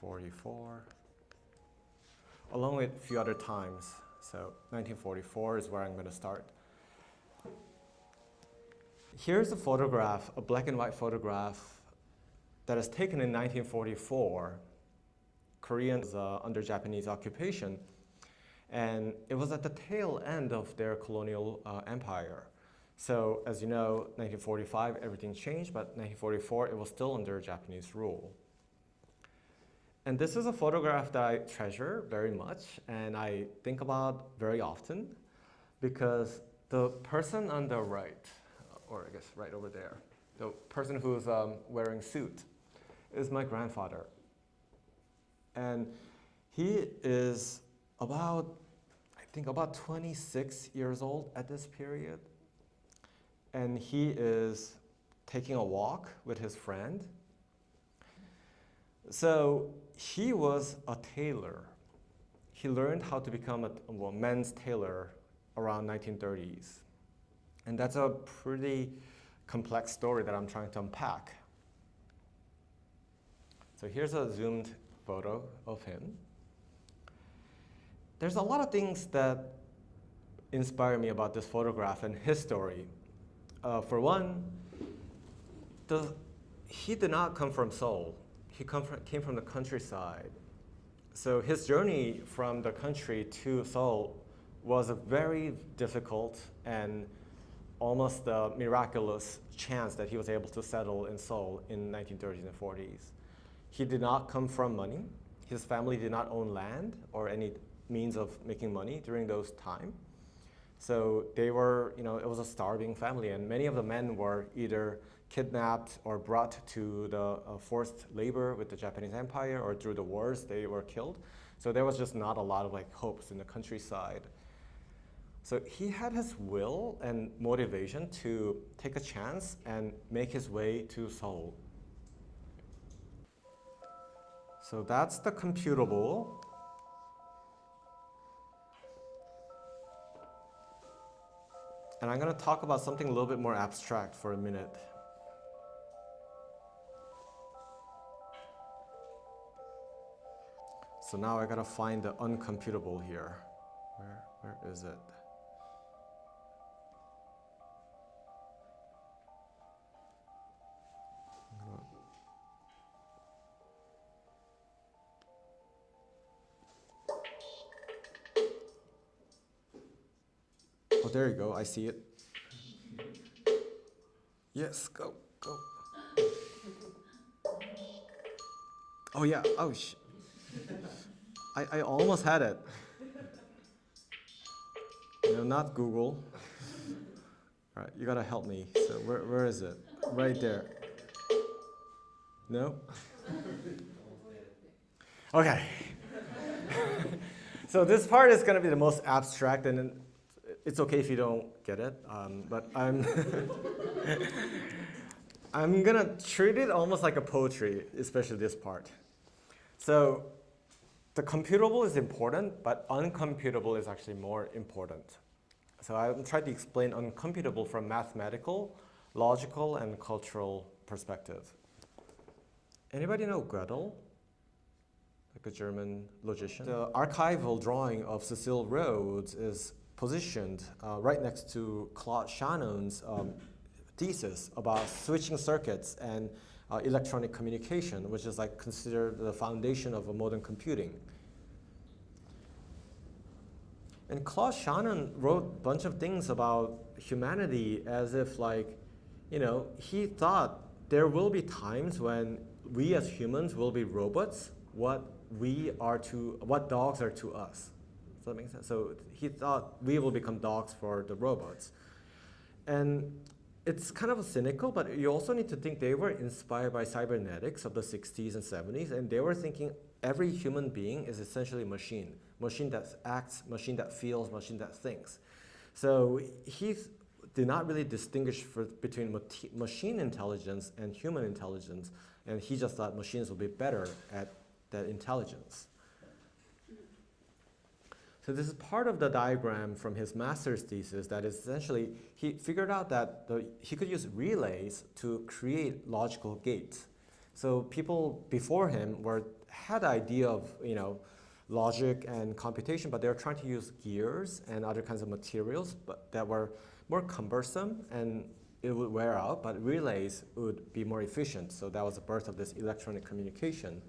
1944, along with a few other times. So 1944 is where I'm going to start. Here's a photograph, a black and white photograph that is taken in 1944. Korea was under Japanese occupation, and it was at the tail end of their colonial empire. So as you know, 1945, everything changed, but 1944, it was still under Japanese rule. And this is a photograph that I treasure very much, and I think about very often, because the person on the right, or I guess right over there, the person who's wearing a suit, is my grandfather. And he is about, I think about 26 years old at this period. And he is taking a walk with his friend. So he was a tailor. He learned how to become a men's tailor around 1930s. And that's a pretty complex story that I'm trying to unpack. So here's a zoomed photo of him. There's a lot of things that inspire me about this photograph and his story. For one, he did not come from Seoul. He came from the countryside. So his journey from the country to Seoul was a very difficult and almost a miraculous chance that he was able to settle in Seoul in 1930s and 40s. He did not come from money. His family did not own land or any means of making money during those times. So they were, it was a starving family, and many of the men were either kidnapped or brought to the forced labor with the Japanese Empire, or through the wars they were killed. So there was just not a lot of hopes in the countryside. So he had his will and motivation to take a chance and make his way to Seoul. So that's the computable. And I'm going to talk about something a little bit more abstract for a minute. So now I got to find the uncomputable here. Where is it? Oh, there you go. I see it. Yes, go. Oh, yeah. Oh, I almost had it. Not Google. All right, you got to help me. So where is it? Right there. No? Okay. So this part is going to be the most abstract, and it's okay if you don't get it, but I'm I'm gonna treat it almost like a poetry, especially this part. So the computable is important, but uncomputable is actually more important. So I'm trying to explain uncomputable from mathematical, logical, and cultural perspective. Anybody know Gödel? Like a German logician? The archival drawing of Cecil Rhodes is positioned right next to Claude Shannon's thesis about switching circuits and electronic communication, which is considered the foundation of a modern computing. And Claude Shannon wrote a bunch of things about humanity as if he thought there will be times when we as humans will be robots, what dogs are to us. Does that make sense? So he thought we will become dogs for the robots. And it's kind of cynical, but you also need to think they were inspired by cybernetics of the 60s and 70s, and they were thinking every human being is essentially a machine. Machine that acts, machine that feels, machine that thinks. So he did not really distinguish between machine intelligence and human intelligence, and he just thought machines would be better at that intelligence. So this is part of the diagram from his master's thesis that is essentially, he figured out that he could use relays to create logical gates. So people before him had the idea of logic and computation, but they were trying to use gears and other kinds of materials, but that were more cumbersome and it would wear out. But relays would be more efficient. So that was the birth of this electronic communication.